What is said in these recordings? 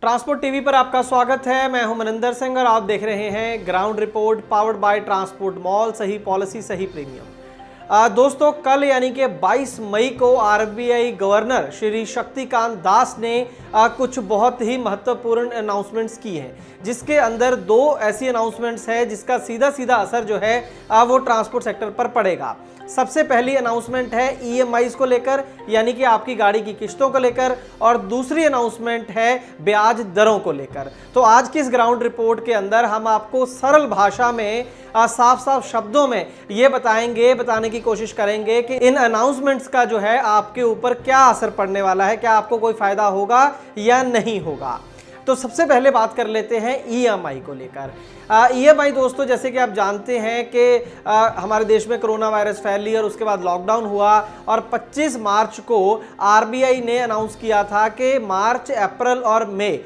Transport TV पर आपका स्वागत है। मैं हूं मनिंदर सिंह और आप देख रहे हैं ground report powered by transport mall. सही पॉलिसी सही प्रीमियम। दोस्तों, कल यानी कि 22 मई को आरबीआई गवर्नर श्री शक्तिकांत दास ने कुछ बहुत ही महत्वपूर्ण अनाउंसमेंट्स की हैं, जिसके अंदर दो ऐसी अनाउंसमेंट्स है जिसका सीधा सीधा असर जो है वो ट्रांसपोर्ट सेक्टर पर पड़ेगा। सबसे पहली अनाउंसमेंट है ईएमआईज को लेकर, यानी कि आपकी गाड़ी की किस्तों को लेकर, और दूसरी अनाउंसमेंट है ब्याज दरों को लेकर। तो आज की इस ग्राउंड रिपोर्ट के अंदर हम आपको सरल भाषा में साफ साफ शब्दों में ये बताने की कोशिश करेंगे कि इन अनाउंसमेंट्स का जो है आपके ऊपर क्या असर पड़ने वाला है, क्या आपको कोई फायदा होगा या नहीं होगा। तो सबसे पहले बात कर लेते हैं ईएमआई को लेकर। ईएमआई दोस्तों, जैसे कि आप जानते हैं कि हमारे देश में कोरोना वायरस फैली और उसके बाद लॉकडाउन हुआ और 25 मार्च को आरबीआई ने अनाउंस किया था कि मार्च, अप्रैल और मई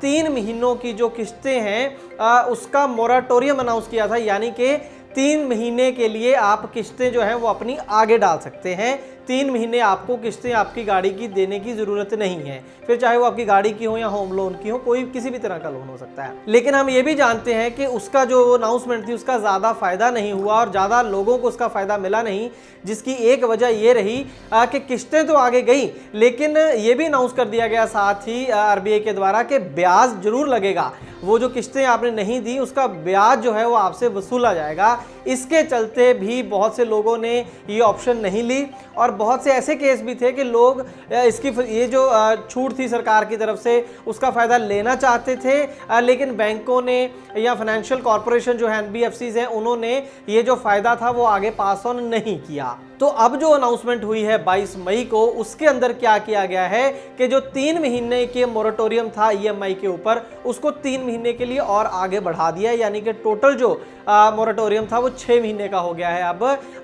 3 महीनों की जो किस्तें हैं उसका मोराटोरियम अनाउंस किया था, यानी कि 3 महीने के लिए आप किस्तें जो हैं वो अपनी आगे डाल सकते हैं। 3 महीने आपको किस्तें आपकी गाड़ी की देने की ज़रूरत नहीं है, फिर चाहे वो आपकी गाड़ी की हो या होम लोन की हो, कोई किसी भी तरह का लोन हो सकता है। लेकिन हम ये भी जानते हैं कि उसका जो अनाउंसमेंट थी उसका ज़्यादा फ़ायदा नहीं हुआ और ज़्यादा लोगों को उसका फ़ायदा मिला नहीं, जिसकी एक वजह ये रही कि किस्तें तो आगे गई, लेकिन ये भी अनाउंस कर दिया गया साथ ही आरबीआई के द्वारा कि ब्याज जरूर लगेगा। वो जो किस्तें आपने नहीं दी उसका ब्याज जो है वो आपसे वसूला जाएगा। इसके चलते भी बहुत से लोगों ने ये ऑप्शन नहीं ली और बहुत से ऐसे केस भी थे कि लोग इसकी ये जो छूट थी सरकार की तरफ से उसका फ़ायदा लेना चाहते थे, लेकिन बैंकों ने या फाइनेंशियल कॉरपोरेशन जो है एनबीएफसीज हैं उन्होंने ये जो फ़ायदा था वो आगे पास ऑन नहीं किया। तो अब जो अनाउंसमेंट हुई है 22 मई को, उसके अंदर क्या किया गया है कि जो 3 महीने के मोरेटोरियम था ईएमआई के ऊपर उसको 3 महीने के लिए और आगे बढ़ा दिया, यानी कि टोटल जो मोरेटोरियम था वो 6 महीने का हो गया है।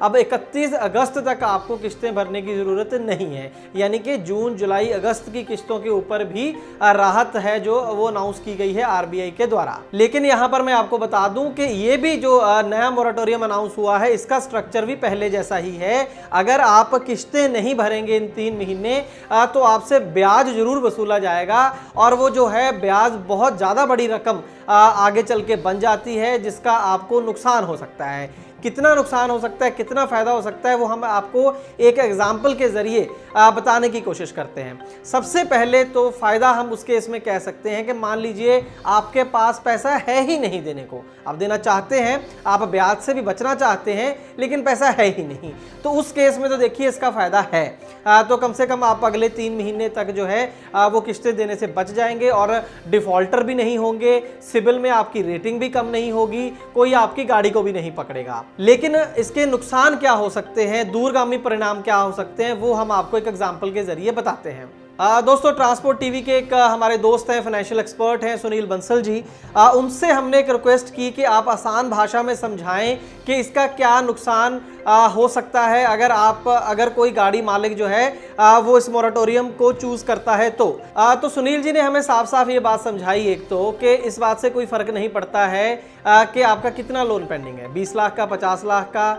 अब 31 अगस्त तक आपको किस्तें भरने की ज़रूरत नहीं है, यानी कि जून, जुलाई, अगस्त की किस्तों के ऊपर भी राहत है जो वो अनाउंस की गई है आरबीआई के द्वारा। लेकिन यहाँ पर मैं आपको बता दूं कि ये भी जो नया मोरेटोरियम अनाउंस हुआ है इसका स्ट्रक्चर भी पहले जैसा ही है। अगर आप किस्तें नहीं भरेंगे इन 3 महीने तो आपसे ब्याज जरूर वसूला जाएगा और वो जो है ब्याज बहुत ज़्यादा बड़ी रकम आगे चल के बन जाती है, जिसका आपको नुकसान हो सकता है। कितना नुकसान हो सकता है, कितना फ़ायदा हो सकता है, वो हम आपको एक एग्जाम्पल के ज़रिए बताने की कोशिश करते हैं। सबसे पहले तो फ़ायदा हम उस केस में कह सकते हैं कि मान लीजिए आपके पास पैसा है ही नहीं देने को, आप देना चाहते हैं, आप ब्याज से भी बचना चाहते हैं लेकिन पैसा है ही नहीं, तो उस केस में तो देखिए इसका फ़ायदा है। तो कम से कम आप अगले 3 महीने तक जो है वो किस्तें देने से बच जाएंगे और डिफ़ॉल्टर भी नहीं होंगे, सिबिल में आपकी रेटिंग भी कम नहीं होगी, कोई आपकी गाड़ी को भी नहीं पकड़ेगा। लेकिन इसके नुकसान क्या हो सकते हैं, दूरगामी परिणाम क्या हो सकते हैं, वो हम आपको एक एग्जाम्पल के जरिए बताते हैं। दोस्तों, ट्रांसपोर्ट टीवी के एक हमारे दोस्त हैं, फाइनेंशियल एक्सपर्ट हैं सुनील बंसल जी, उनसे हमने एक रिक्वेस्ट की कि आप आसान भाषा में समझाएं कि इसका क्या नुकसान हो सकता है अगर कोई गाड़ी मालिक जो है वो इस मोरेटोरियम को चूज़ करता है। तो सुनील जी ने हमें साफ साफ ये बात समझाई एक तो कि इस बात से कोई फ़र्क नहीं पड़ता है कि आपका कितना लोन पेंडिंग है, 20 लाख का, 50 लाख का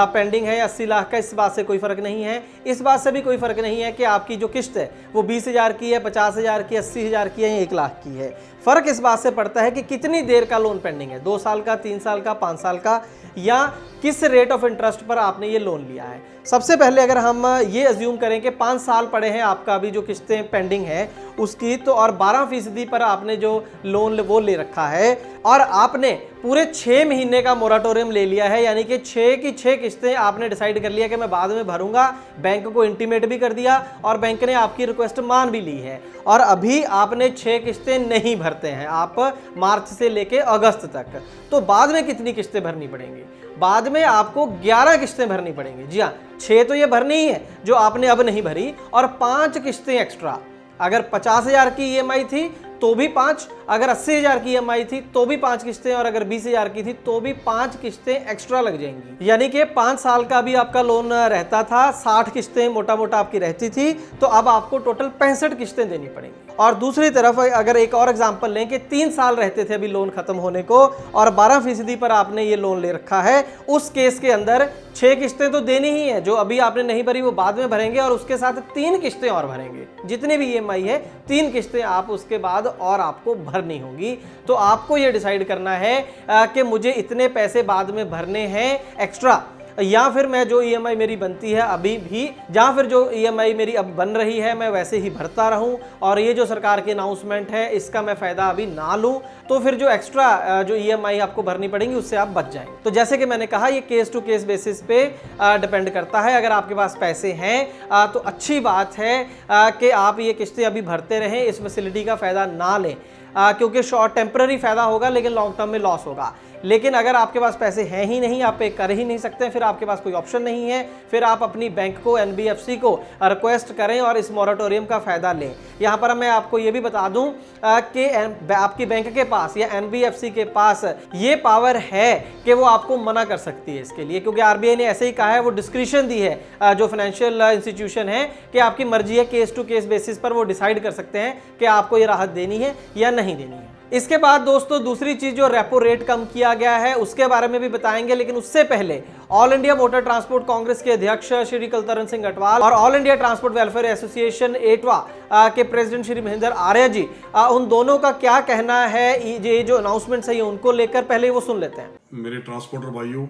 पेंडिंग है, 80 लाख का, इस बात से कोई फ़र्क नहीं है। इस बात से भी कोई फ़र्क नहीं है कि आपकी जो किस्त है वो 20,000 की है, 50,000 की, 80,000 की है या 1 लाख की है। फ़र्क इस बात से पड़ता है कि कितनी देर का लोन पेंडिंग है, 2 साल का, 3 साल का, 5 साल का, या किस रेट ऑफ इंटरेस्ट पर आपने ये लोन लिया है। सबसे पहले अगर हम ये अज्यूम करें कि 5 साल पड़े हैं आपका अभी जो किस्तें पेंडिंग है उसकी, तो और 12% पर आपने जो लोन वो ले रखा है और आपने पूरे 6 महीने का मोरेटोरियम ले लिया है, यानी कि 6 की 6 किस्तें आपने डिसाइड कर लिया कि मैं बाद में भरूंगा, बैंक को इंटीमेट भी कर दिया और बैंक ने आपकी रिक्वेस्ट मान भी ली है, और अभी आपने 6 किस्तें नहीं भरते हैं आप मार्च से लेके अगस्त तक, तो बाद में कितनी किस्तें भरनी पड़ेंगी? बाद में आपको 11 किस्तें भरनी पड़ेंगी। जी हाँ, 6 तो ये भरनी ही है जो आपने अब नहीं भरी, और 5 किस्तें एक्स्ट्रा। अगर 50,000 की ईएमआई थी तो भी 5, अगर 80,000 की ईएमआई थी तो भी 5 किस्तें, और अगर 20,000 की थी तो भी 5 किस्तें एक्स्ट्रा लग जाएंगी। यानी कि 5 साल का भी आपका लोन रहता था, 60 किस्तें मोटा मोटा आपकी रहती थी, तो अब आपको टोटल 65 किस्तें देनी पड़ेंगी। और दूसरी तरफ अगर एक और एग्जांपल लें कि 3 साल रहते थे अभी लोन खत्म होने को और 12% पर आपने ये लोन ले रखा है, उस केस के अंदर 6 किस्तें तो देनी ही है, जो अभी आपने नहीं भरी वो बाद में भरेंगे और उसके साथ 3 किस्तें और भरेंगे। जितनी भी EMI है 3 किस्तें आप उसके बाद और आपको भरनी होगी। तो आपको ये डिसाइड करना है कि मुझे इतने पैसे बाद में भरने हैं एक्स्ट्रा, या फिर मैं जो EMI मेरी बनती है अभी भी, या फिर जो EMI मेरी अब बन रही है मैं वैसे ही भरता रहूं और ये जो सरकार की अनाउंसमेंट है इसका मैं फ़ायदा अभी ना लूं, तो फिर जो एक्स्ट्रा जो EMI आपको भरनी पड़ेंगी उससे आप बच जाएंगे। तो जैसे कि मैंने कहा, ये केस टू केस बेसिस पे डिपेंड करता है। अगर आपके पास पैसे हैं तो अच्छी बात है कि आप ये किस्तें अभी भरते रहें, इस फैसिलिटी का फ़ायदा ना लें, क्योंकि शॉर्ट टेम्पररी फ़ायदा होगा लेकिन लॉन्ग टर्म में लॉस होगा। लेकिन अगर आपके पास पैसे हैं ही नहीं, आप पे कर ही नहीं सकते, फिर आपके पास कोई ऑप्शन नहीं है, फिर आप अपनी बैंक को, NBFC को रिक्वेस्ट करें और इस मॉरेटोरियम का फ़ायदा लें। यहाँ पर मैं आपको ये भी बता दूं कि आपकी बैंक के पास या NBFC के पास ये पावर है कि वो आपको मना कर सकती है इसके लिए, क्योंकि RBI ने ऐसे ही कहा है, वो डिस्क्रिशन दी है जो फाइनेंशियल इंस्टीट्यूशन है कि आपकी मर्जी है, केस टू केस बेसिस पर वो डिसाइड कर सकते हैं कि आपको ये राहत देनी है या नहीं देनी है। इसके बाद दोस्तों दूसरी चीज, जो रेपो रेट कम किया गया है उसके बारे में भी बताएंगे, लेकिन उससे पहले all India motor transport congress के अध्यक्ष श्री कुलतरण सिंह गटवाल और all India transport welfare association Etawah के प्रेसिडेंट श्री महेंद्र आर्य जी, उन दोनों का क्या कहना है ये जो अनाउंसमेंट है उनको लेकर, पहले वो सुन लेते हैं। मेरे ट्रांसपोर्टर भाइयों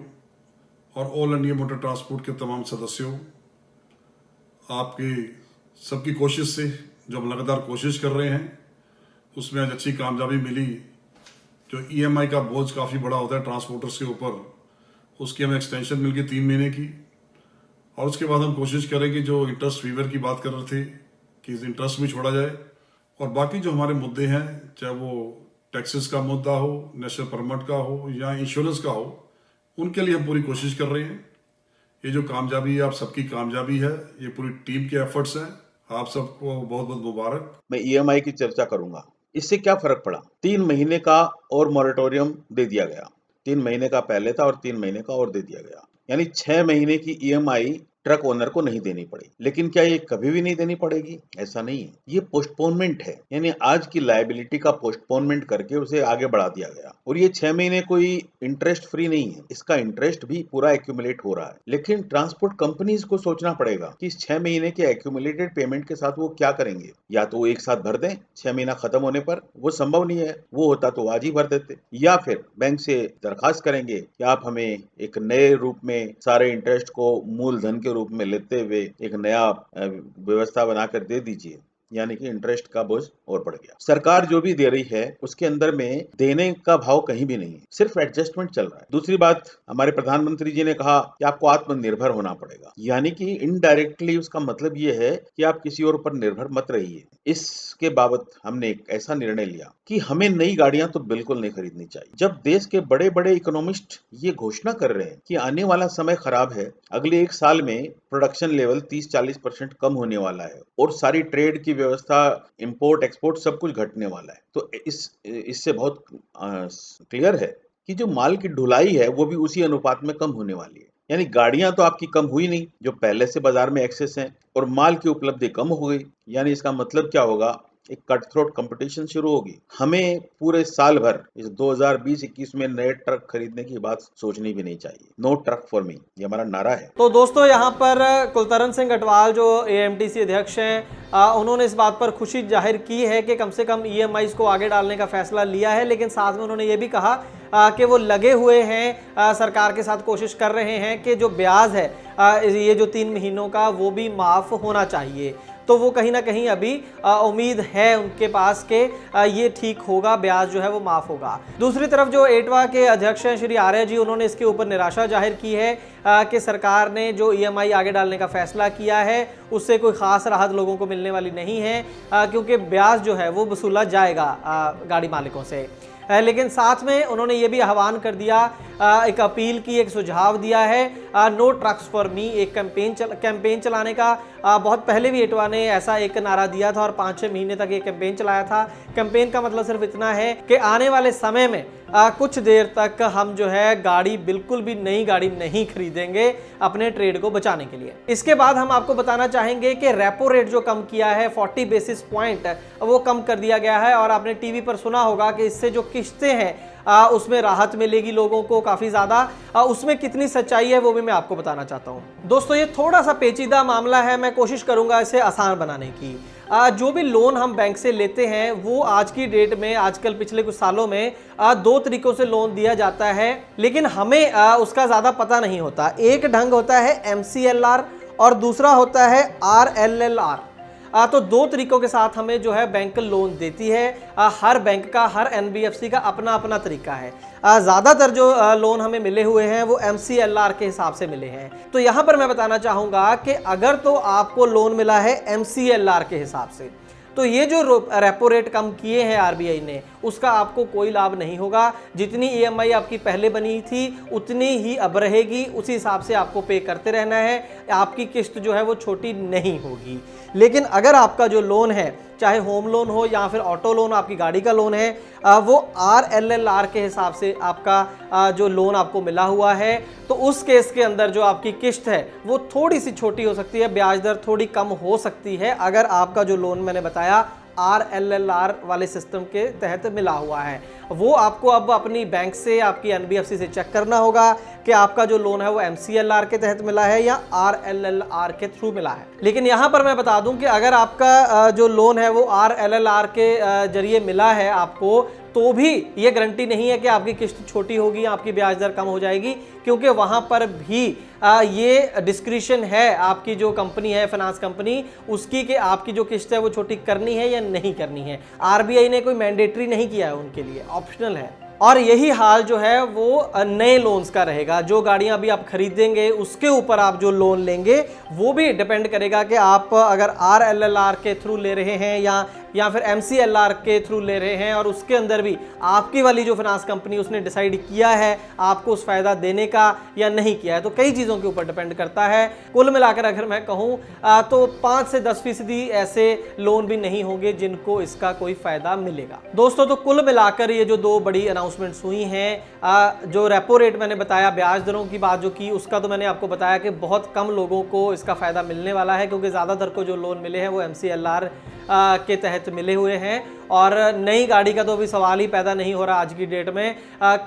और ऑल इंडिया मोटर ट्रांसपोर्ट के तमाम सदस्यों, आपकी सबकी कोशिश से जो हम लगातार कोशिश कर रहे हैं उसमें आज अच्छी कामयाबी मिली। जो EMI का बोझ काफ़ी बड़ा होता है ट्रांसपोर्टर्स के ऊपर, उसकी हमें एक्सटेंशन मिल गई 3 महीने की, और उसके बाद हम कोशिश करेंगे जो इंटरेस्ट वीवर की बात कर रहे थे कि इंटरेस्ट भी छोड़ा जाए, और बाकी जो हमारे मुद्दे हैं, चाहे वो टैक्सेस का मुद्दा हो, नेशनल परमिट का हो या इंश्योरेंस का हो, उनके लिए हम पूरी कोशिश कर रहे हैं। ये जो कामयाबी है आप सबकी कामयाबी है, ये पूरी टीम के एफर्ट्स हैं। आप सबको बहुत बहुत मुबारक। मैं EMI की चर्चा करूंगा। इससे क्या फर्क पड़ा? 3 महीने का और मॉरेटोरियम दे दिया गया। 3 महीने का पहले था और 3 महीने का और दे दिया गया, यानी 6 महीने की EMI ट्रक ओनर को नहीं देनी पड़ी। लेकिन क्या ये कभी भी नहीं देनी पड़ेगी? ऐसा नहीं है, ये पोस्टपोनमेंट है, यानी आज की लायबिलिटी का पोस्टपोनमेंट करके उसे आगे बढ़ा दिया गया। और ये 6 महीने कोई इंटरेस्ट फ्री नहीं है, इसका इंटरेस्ट भी पूरा एक्यूमुलेट हो रहा है। लेकिन ट्रांसपोर्ट कंपनीज को सोचना पड़ेगा कि इस 6 महीने के एक्यूमुलेटेड पेमेंट के साथ वो क्या करेंगे। या तो वो एक साथ भर दें 6 महीना खत्म होने पर, वो संभव नहीं है, वो होता तो आज ही भर देते, या फिर बैंक से दरखास्त करेंगे कि आप हमें एक नए रूप में सारे इंटरेस्ट को मूलधन के रूप में लेते हुए एक नया व्यवस्था बनाकर दे दीजिए, यानी कि इंटरेस्ट का बोझ और बढ़ गया। सरकार जो भी दे रही है उसके अंदर में देने का भाव कहीं भी नहीं है, सिर्फ एडजस्टमेंट चल रहा है। दूसरी बात, हमारे प्रधानमंत्री जी ने कहा कि आपको आत्मनिर्भर होना पड़ेगा, यानी कि इनडायरेक्टली उसका मतलब ये है कि आप किसी और पर निर्भर मत रहिए। इसके बाबत हमने एक ऐसा निर्णय लिया कि हमें नई गाड़ियां तो बिल्कुल नहीं खरीदनी चाहिए। जब देश के बड़े बड़े इकोनॉमिस्ट ये घोषणा कर रहे हैं कि आने वाला समय खराब है, अगले 1 साल में प्रोडक्शन लेवल 30-40% कम होने वाला है और सारी ट्रेड की व्यवस्था, इंपोर्ट एक्सपोर्ट सब कुछ घटने वाला है, तो इससे बहुत क्लियर है कि जो माल की ढुलाई है वो भी उसी अनुपात में कम होने वाली है। यानी गाड़ियां तो आपकी कम हुई नहीं, जो पहले से बाजार में एक्सेस हैं, और माल की उपलब्धि कम हो गई। यानी इसका मतलब क्या होगा? एक कट थ्रोट कंपटीशन शुरू होगी। हमें पूरे साल भर इस 2020-21 में नए ट्रक खरीदने की बात सोचनी भी नहीं चाहिए। नो ट्रक फॉर मी, ये हमारा नारा है। तो दोस्तों यहाँ पर कुलतरण सिंह गटवाल जो AMTC अध्यक्ष हैं, उन्होंने इस बात पर खुशी जाहिर की है कि कम से कम EMIs को आगे डालने का फैसला लिया है, लेकिन साथ में उन्होंने ये भी कहा कि वो लगे हुए हैं, सरकार के साथ कोशिश कर रहे हैं कि जो ब्याज है ये जो 3 महीनों का वो भी माफ़ होना चाहिए। तो वो कहीं ना कहीं अभी उम्मीद है उनके पास कि ये ठीक होगा, ब्याज जो है वो माफ़ होगा। दूसरी तरफ जो एटवा के अध्यक्ष हैं श्री आर्य जी, उन्होंने इसके ऊपर निराशा जाहिर की है कि सरकार ने जो EMI आगे डालने का फैसला किया है उससे कोई ख़ास राहत लोगों को मिलने वाली नहीं है, क्योंकि ब्याज जो है वो वसूला जाएगा गाड़ी मालिकों से। लेकिन साथ में उन्होंने ये भी आह्वान कर दिया एक अपील की, एक सुझाव दिया है। नो ट्रक्स फॉर मी एक कैंपेन चलाने का बहुत पहले भी एटवा ने ऐसा एक नारा दिया था और 5-6 महीने तक ये कैंपेन चलाया था। कैंपेन का मतलब सिर्फ इतना है कि आने वाले समय में कुछ देर तक हम जो है गाड़ी, बिल्कुल भी नई गाड़ी नहीं खरीदेंगे अपने ट्रेड को बचाने के लिए। इसके बाद हम आपको बताना चाहेंगे कि रेपो रेट जो कम किया है 40 बेसिस पॉइंट वो कम कर दिया गया है और आपने टीवी पर सुना होगा कि इससे जो किस्तें हैं उसमें राहत मिलेगी लोगों को काफ़ी ज़्यादा। उसमें कितनी सच्चाई है वो भी मैं आपको बताना चाहता हूँ। दोस्तों ये थोड़ा सा पेचीदा मामला है, मैं कोशिश करूँगा इसे आसान बनाने की। जो भी लोन हम बैंक से लेते हैं वो आज की डेट में, आजकल पिछले कुछ सालों में 2 तरीकों से लोन दिया जाता है, लेकिन हमें उसका ज़्यादा पता नहीं होता। एक ढंग होता है MCLR और दूसरा होता है RLLR। तो 2 तरीकों के साथ हमें जो है बैंक लोन देती है। हर बैंक का, हर NBFC का अपना अपना तरीका है। ज़्यादातर जो लोन हमें मिले हुए हैं वो MCLR के हिसाब से मिले हैं। तो यहाँ पर मैं बताना चाहूँगा कि अगर तो आपको लोन मिला है MCLR के हिसाब से, तो ये जो रेपो रेट कम किए हैं RBI ने, उसका आपको कोई लाभ नहीं होगा। जितनी EMI आपकी पहले बनी थी उतनी ही अब रहेगी, उसी हिसाब से आपको पे करते रहना है। आपकी किस्त जो है वो छोटी नहीं होगी। लेकिन अगर आपका जो लोन है, चाहे होम लोन हो या फिर ऑटो लोन, आपकी गाड़ी का लोन है, वो RLLR के हिसाब से आपका जो लोन आपको मिला हुआ है, तो उस केस के अंदर जो आपकी किस्त है वो थोड़ी सी छोटी हो सकती है, ब्याज दर थोड़ी कम हो सकती है अगर आपका जो लोन मैंने बताया RLLR वाले सिस्टम के तहत मिला हुआ है। वो आपको अब अपनी बैंक से, आपकी NBFC से चेक करना होगा कि आपका जो लोन है वो MCLR के तहत मिला है या RLLR के थ्रू मिला है। लेकिन यहाँ पर मैं बता दूं कि अगर आपका जो लोन है वो RLLR के जरिए मिला है आपको, तो भी ये गारंटी नहीं है कि आपकी किस्त छोटी होगी, आपकी ब्याज दर कम हो जाएगी, क्योंकि वहाँ पर भी ये डिस्क्रिशन है आपकी जो कंपनी है, फाइनेंस कंपनी, उसकी कि आपकी जो किस्त है वो छोटी करनी है या नहीं करनी है। RBI ने कोई मैंडेटरी नहीं किया है उनके लिए, ऑप्शनल है। और यही हाल जो है वो नए लोन्स का रहेगा। जो गाड़ियां अभी आप खरीदेंगे उसके ऊपर आप जो लोन लेंगे वो भी डिपेंड करेगा कि आप अगर RLLR के थ्रू ले रहे हैं या फिर MCLR के थ्रू ले रहे हैं, और उसके अंदर भी आपकी वाली जो फाइनेंस कंपनी उसने डिसाइड किया है आपको उस फायदा देने का या नहीं किया है। तो कई चीज़ों के ऊपर डिपेंड करता है। कुल मिलाकर अगर मैं कहूँ तो 5 से 10% ऐसे लोन भी नहीं होंगे जिनको इसका कोई फायदा मिलेगा। दोस्तों तो कुल मिलाकर ये जो 2 बड़ी अनाउंसमेंट्स हुई हैं, जो रेपो रेट मैंने बताया, ब्याज दरों की बात जो की, उसका तो मैंने आपको बताया कि बहुत कम लोगों को इसका फायदा मिलने वाला है, क्योंकि ज़्यादातर को जो लोन मिले हैं वो MCLR के तहत मिले हुए हैं। और नई गाड़ी का तो अभी सवाल ही पैदा नहीं हो रहा आज की डेट में।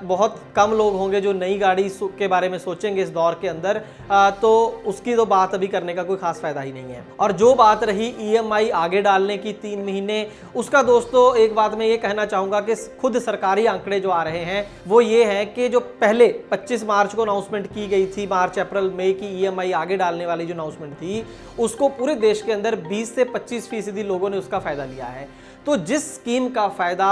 बहुत कम लोग होंगे जो नई गाड़ी के बारे में सोचेंगे इस दौर के अंदर, तो उसकी तो बात अभी करने का कोई खास फायदा ही नहीं है। और जो बात रही EMI आगे डालने की 3 महीने, उसका दोस्तों एक बात मैं ये कहना चाहूँगा कि खुद सरकारी आंकड़े जो आ रहे हैं वो ये हैं कि जो पहले 25 मार्च को अनाउंसमेंट की गई थी, मार्च अप्रैल मई की EMI आगे डालने वाली जो अनाउंसमेंट थी, उसको पूरे देश के अंदर 20 से 25% लोगों ने उसका फायदा लिया है। तो जिस स्कीम का फायदा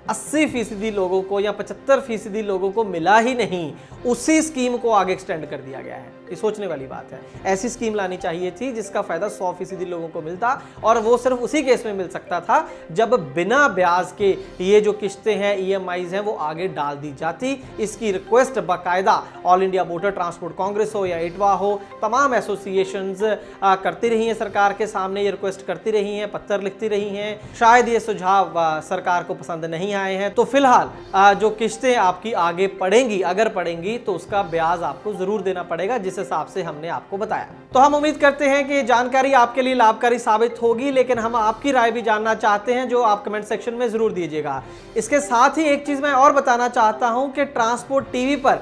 80% लोगों को या 75% लोगों को मिला ही नहीं, उसी स्कीम को आगे एक्सटेंड कर दिया गया है। ये सोचने वाली बात है। ऐसी स्कीम लानी चाहिए थी जिसका फायदा 100% लोगों को मिलता, और वो सिर्फ उसी केस में मिल सकता था जब बिना ब्याज के ये जो किस्तें हैं, EMIs हैं, वो आगे डाल दी जाती। इसकी रिक्वेस्ट बाकायदा all India motor transport Congress हो या इटवा हो, तमाम एसोसिएशंस करती रही हैं सरकार के सामने, ये रिक्वेस्ट करती रही हैं, पत्र लिखती रही हैं। शायद ये सुझाव सरकार को पसंद नहीं आए हैं। तो फिलहाल जो किस्तें आपकी आगे पड़ेंगी, अगर पड़ेंगी, तो उसका ब्याज आपको जरूर देना पड़ेगा, जिस हिसाब से हमने आपको बताया। तो हम उम्मीद करते हैं कि ये जानकारी आपके लिए लाभकारी साबित होगी, लेकिन हम आपकी राय भी जानना चाहते हैं, जो आप कमेंट सेक्शन में जरूर दीजिएगा। इसके साथ ही एक चीज मैं और बताना चाहता हूं कि ट्रांसपोर्ट टीवी पर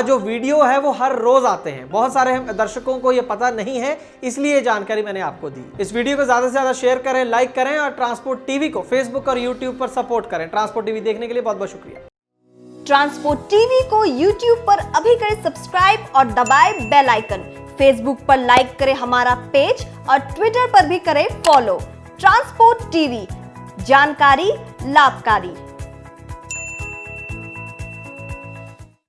जो वीडियो है वो हर रोज आते हैं। बहुत सारे दर्शकों को ये पता नहीं है, इसलिए ये जानकारी मैंने आपको दी। इस वीडियो को ज्यादा से ज्यादा शेयर करें, लाइक करें, और ट्रांसपोर्ट टीवी को फेसबुक और यूट्यूब पर सपोर्ट करें। ट्रांसपोर्ट टीवी देखने के लिए बहुत बहुत शुक्रिया। ट्रांसपोर्ट टीवी को यूट्यूब पर अभी करें सब्सक्राइब और दबाएं बेल आइकन। फेसबुक पर लाइक करें हमारा पेज और ट्विटर पर भी करें फॉलो। ट्रांसपोर्ट टीवी, जानकारी लाभकारी।